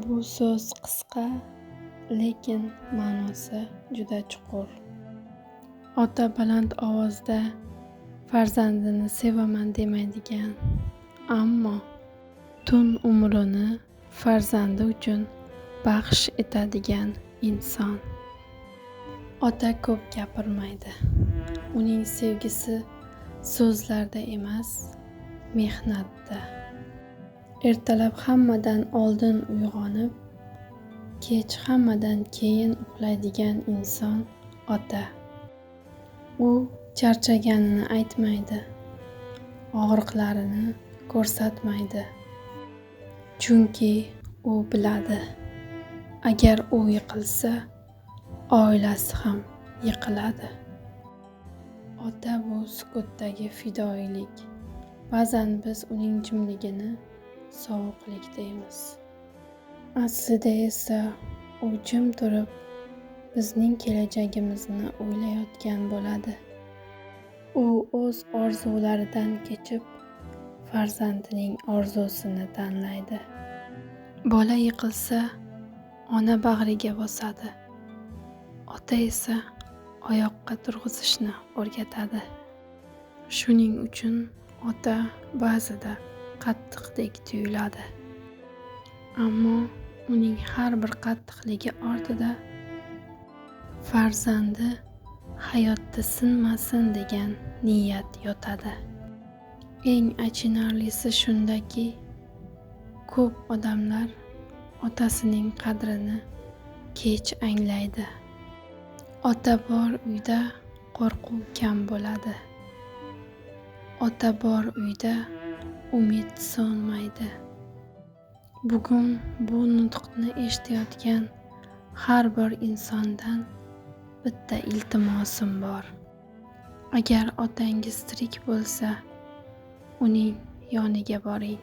Bu so'z qisqa, lekin ma'nosi juda chuqur. Ota baland ovozda farzandini sevaman demaydigan, ammo tun umrini farzandi uchun baxsh etadigan inson. Ota ko'p gapirmaydi. Uning sevgisi so'zlarda emas, mehnatda. Ertalab hammadan oldin uyg'onib, kech hammadan keyin uxlaydigan inson ota. U charchaganini aytmaydi, og'riqlarini ko'rsatmaydi. Chunki u biladi, agar u yiqilsa, oilasi ham yiqiladi. Ota bu sukutdagi fidoyilik. Ba'zan biz uning jimligini sovuqlik deymiz. Aslida esa u jim turib bizning kelajagimizni o'ylayotgan bo'ladi. U o'z orzularidan kechib farzandining orzusini tanlaydi. Bola yiqilsa, ona bag'riga bosadi. Ota esa oyoqqa turg'izishni o'rgatadi. Shuning uchun ota ba'zida qattiqdek tuyuladi. Ammo uning har bir qattiqligi ortida farzandi hayotda sinmasin degan niyat yotadi. Eng achinarlisi shundaki, ko'p odamlar otasining qadrini kech anglaydi. Ota bor uyda qo'rquv kam bo'ladi. Ota bor uyda umid so'nmaydi. Bugun bu nutqni eshitayotgan har bir insondan bitta iltimosim bor. Agar otangiz tirik bo'lsa, uning yoniga boring.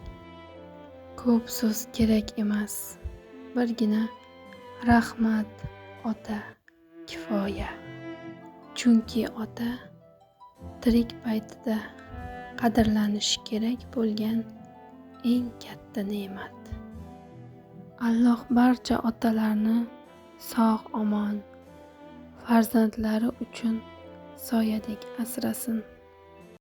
Ko'p so'z kerak emas. Birgina rahmat ota kifoya. Chunki ota tirik paytida qadrlanishi kerak bo'lgan eng katta ne'mat. Alloh barcha otalarni sog'-omon, farzandlari uchun soyadek asrasin.